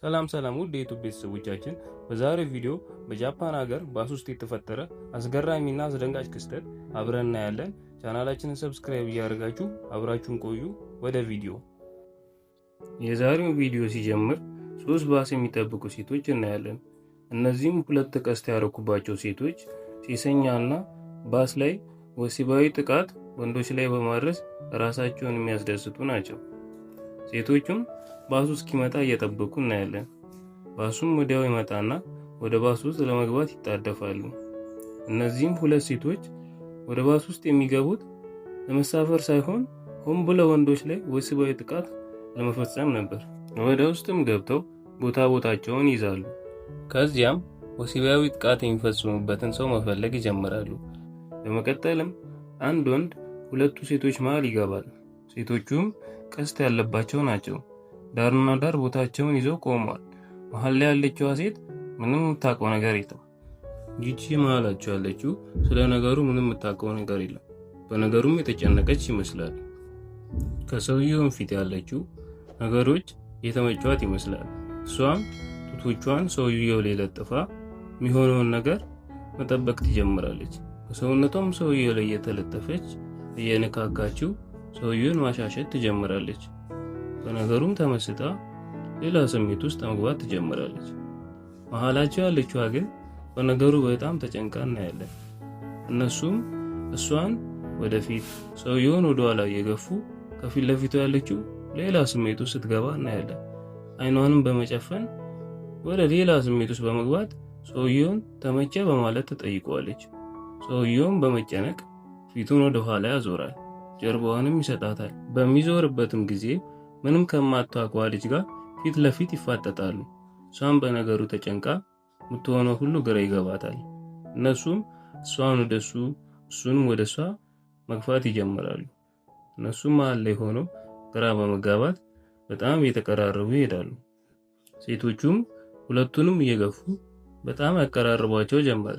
ሰላም ውድ የዩቲዩብ ቤተሰቦቻችን፣ በዛሬው ቪዲዮ በጃፓን ሀገር ባስ ውስጥ የተፈጠረ አስገራሚና አስደንጋጭ ክስተት አብረን እናያለን። ቻናላችንን ሰብስክራይብ እያደረጋችሁ አብራችሁን ቆዩ። ወደ ቪዲዮ። የዛሬው ቪዲዮ ሲጀምር 3 ባስ የሚጠብቁ ሴቶች እናያለን። እነዚህም 2 ቀስት ያረኩባቸው ሴቶች ሴሰኛና ባስ ላይ ወሲባዊ ጥቃት ወንዶች ላይ በማድረስ ራሳቸውን የሚያስደስቱ ናቸው። ሴቶቹም ባሱ እስኪመጣ እየጠበቁ እናያለን። ባሱም ወዲያው ይመጣና ወደ ባሱ ውስጥ ለመግባት ይጣደፋሉ። እነዚህም 2 ሴቶች ወደ ባሱ ውስጥ የሚገቡት ለመሳፈር ሳይሆን ሆን ብለው ወንዶች ላይ ወሲባዊ ጥቃት ለመፈጸም ነበር። ወደ ውስጥም ገብተው ቦታቸውን ይዛሉ። ከዚያም ወሲባዊ ጥቃት የሚፈጽሙበትን ሰው መፈለግ ይጀምራሉ። በመቀጠልም አንድ ወንድ 2 ሴቶች መሃል ይገባል። ሴቶቹም ቀስት ያለባቸው ናቸው። ዳርና ዳር ቦታቸውን ይዘው ቆመዋል። መሃል ላይ ያለችዋ ሴት ምንም የምታውቀው ነገር የለም። ይቺ መሃላቸው ያለችው ስለ ነገሩ ምንም የምታውቀው ነገር የለም። በነገሩም የተጨነቀች ይመስላል። ከሰውየው ፊት ያለችው ነገሮች የተመቿት ይመስላል። እሷም ጡቶቿን ሰውየው ላይ ለጥፋ የሚሆነውን ነገር መጠበቅ ትጀምራለች። በሰውነቷም ሰውየው ላይ የተለጠፈች እየነካካችው ሰውየውን ማሻሸት ትጀምራለች። በነገሩም ተመስጣ ሌላ ስሜት ውስጥ መግባት ትጀምራለች። መሃላቸው ያለችዋ ግን በነገሩ በጣም ተጨንቃ እናያለን። እነሱም እሷን ወደፊት ሰውየውን ወደ ኋላ እየገፉ ከፊት ለፊቱ ያለችው ሌላ ስሜት ውስጥ ስትገባ እናያለን። አይኗንም በመጨፈን ወደ ሌላ ስሜት ውስጥ በመግባት ሰውየውን ተመቸ በማለት ትጠይቀዋለች። ሰውየውን በመጨነቅ ፊቱን ወደ ኋላ ያዞራል፣ ጀርባዋንም ይሰጣታል። በሚዞርበትም ጊዜ ምንም ከማታውቀው ልጅ ጋር ፊት ለፊት ይፋጠጣሉ። እሷም በነገሩ ተጨንቃ የምትሆነው ሁሉ ግራ ይገባታል። እነሱም እሷን ወደሱ እሱንም ወደ እሷ መግፋት ይጀምራሉ። እነሱም መሃል ላይ ሆነው ግራ በመጋባት በጣም እየተቀራረቡ ይሄዳሉ። ሴቶቹም ሁለቱንም እየገፉ በጣም ያቀራርቧቸው ጀመረ።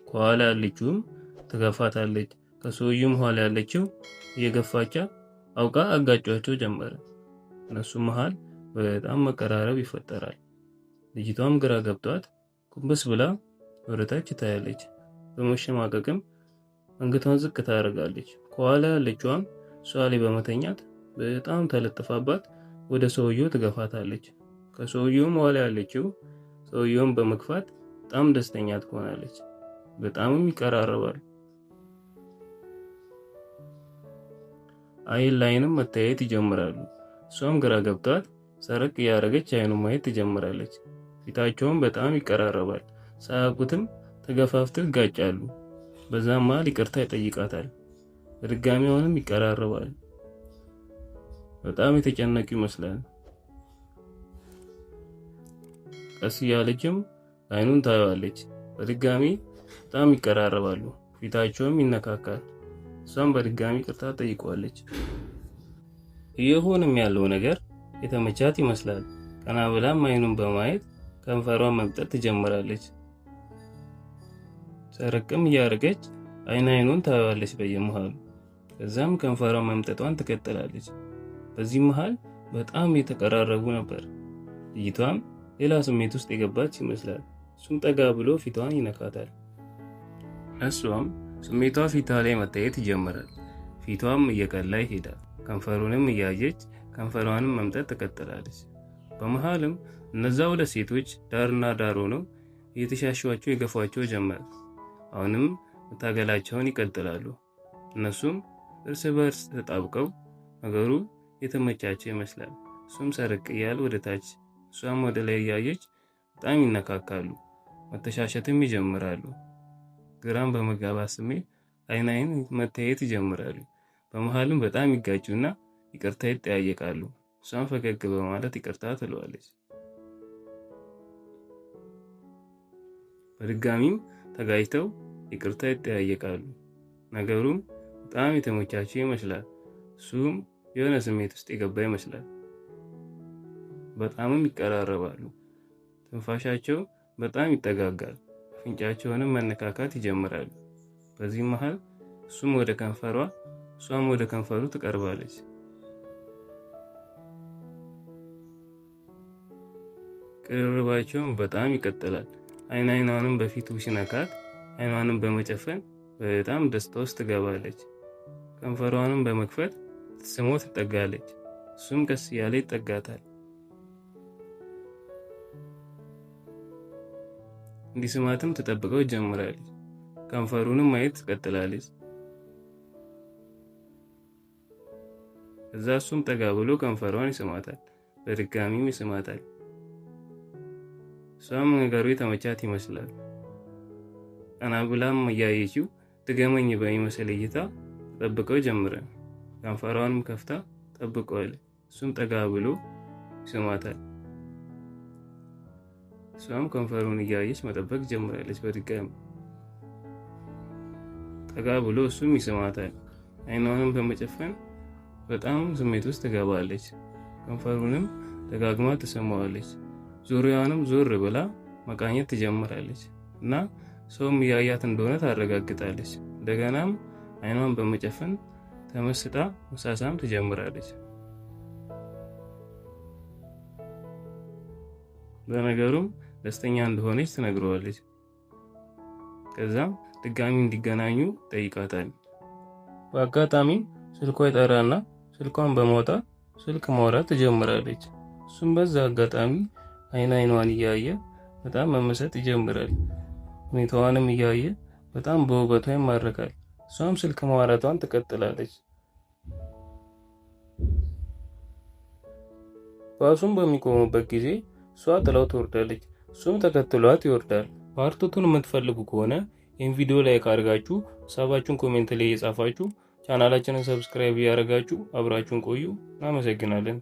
ከኋላ ያለችውም ትገፋታለች። ከሰውየውም ኋላ ያለችው እየገፋቻ አውቃ አጋጯቸው ጀመረ። እነሱ መሃል በጣም መቀራረብ ይፈጠራል። ልጅቷም ግራ ገብቷት ኩምብስ ብላ ወደታች ታያለች። በመሸማቀቅም አንገቷን ዝቅ ታደርጋለች። ከኋላ ያለችዋም እሷ ላይ በመተኛት በጣም ተለጥፋባት ወደ ሰውየው ትገፋታለች። ከሰውየውም ኋላ ያለችው ሰውየውን በመግፋት በጣም ደስተኛ ትሆናለች። በጣምም ይቀራረባሉ። አይን ላይንም መታየት ይጀምራሉ። እሷም ግራ ገብቷት ሰረቅ እያደረገች አይኑን ማየት ትጀምራለች። ፊታቸውም በጣም ይቀራረባል። ሳያውቁትም ተገፋፍተው ይጋጫሉ። በዛም መሃል ይቅርታ ይጠይቃታል። በድጋሚውንም ይቀራረባል። በጣም የተጨነቁ ይመስላል። ቀስ እያለችም አይኑን ታየዋለች። በድጋሚ በጣም ይቀራረባሉ። ፊታቸውም ይነካካል። እሷም በድጋሚ ይቅርታ ጠይቀዋለች። እየሆነም ያለው ነገር የተመቻት ይመስላል። ቀና ብላም አይኑን በማየት ከንፈሯን መምጠጥ ትጀምራለች። ሰረቅም እያደረገች አይኑን ታየዋለች በየመሃሉ። ከዛም ከንፈሯን መምጠጧን ትቀጥላለች። በዚህ መሃል በጣም የተቀራረቡ ነበር። ልጅቷም ሌላ ስሜት ውስጥ የገባች ይመስላል። እሱም ጠጋ ብሎ ፊቷን ይነካታል። እሷም ስሜቷ ፊቷ ላይ መታየት ይጀምራል። ፊቷም እየቀላ ይሄዳል። ከንፈሩንም እያየች ከንፈሯንም መምጠጥ ትቀጥላለች። በመሃልም እነዛ 2 ሴቶች ዳርና ዳር ሆነው እየተሻሿቸው ይገፏቸው ጀመር። አሁንም መታገላቸውን ይቀጥላሉ። እነሱም እርስ በርስ ተጣብቀው ነገሩ የተመቻቸው ይመስላል። እሱም ሰረቅ እያለ ወደ ታች፣ እሷም ወደ ላይ እያየች በጣም ይነካካሉ። መተሻሸትም ይጀምራሉ። ግራም በመጋባት ስሜት አይን መታየት ይጀምራሉ። በመሃልም በጣም ይጋጩና ይቅርታ ይጠያየቃሉ። እሷም ፈገግ በማለት ይቅርታ ትለዋለች። በድጋሚም ተጋጭተው ይቅርታ ይጠያየቃሉ። ነገሩም በጣም የተመቻቸው ይመስላል። እሱም የሆነ ስሜት ውስጥ የገባ ይመስላል። በጣምም ይቀራረባሉ። ትንፋሻቸው በጣም ይጠጋጋል። አፍንጫቸውንም መነካካት ይጀምራሉ። በዚህ መሃል እሱም ወደ ከንፈሯ እሷም ወደ ከንፈሩ ትቀርባለች። ቅርርባቸውን በጣም ይቀጥላል። አይኗንም በፊቱ ሲነካት አይኗንም በመጨፈን በጣም ደስታ ውስጥ ትገባለች። ከንፈሯንም በመክፈት ስሞ ትጠጋለች። እሱም ቀስ እያለ ይጠጋታል። እንዲስማትም ትጠብቀው ጀምራለች። ከንፈሩንም ማየት ትቀጥላለች። እዛ እሱም ጠጋ ብሎ ከንፈሯን ይስማታል። በድጋሚም ይስማታል። እሷም ነገሩ የተመቻት ይመስላል። ቀና ብላም እያየችው ድገመኝ በሚመስል እይታ ተጠብቀው ጀምረ። ከንፈሯንም ከፍታ ጠብቀዋል። እሱም ጠጋ ብሎ ይስማታል። እሷም ከንፈሩን እያየች መጠበቅ ጀምራለች። በድጋሚ ጠጋ ብሎ እሱም ይስማታል። አይኗንም በመጨፈን በጣም ስሜት ውስጥ ትገባለች። ከንፈሩንም ደጋግማ ትስመዋለች። ዙሪያዋንም ዞር ብላ መቃኘት ትጀምራለች እና ሰውም እያያት እንደሆነ ታረጋግጣለች። እንደገናም አይኗን በመጨፈን ተመስጣ መሳሳም ትጀምራለች። በነገሩም ደስተኛ እንደሆነች ትነግረዋለች። ከዛም ድጋሚ እንዲገናኙ ጠይቃታል። በአጋጣሚም ስልኳ ይጠራና ስልኳን በማውጣት ስልክ ማውራት ትጀምራለች። እሱም በዛ አጋጣሚ አይኗን እያየ በጣም መመሰጥ ይጀምራል። ሁኔታዋንም እያየ በጣም በውበቷ ይማረካል። እሷም ስልክ ማውራቷን ትቀጥላለች። ባሱም በሚቆሙበት ጊዜ እሷ ጥላው ትወርዳለች። እሱም ተከትሏት ይወርዳል። ፓርቱን የምትፈልጉ ከሆነ ይህን ቪዲዮ ላይክ አድርጋችሁ ሀሳባችሁን ኮሜንት ላይ እየጻፋችሁ ቻናላችንን ሰብስክራይብ እያደረጋችሁ አብራችሁን ቆዩ። እናመሰግናለን።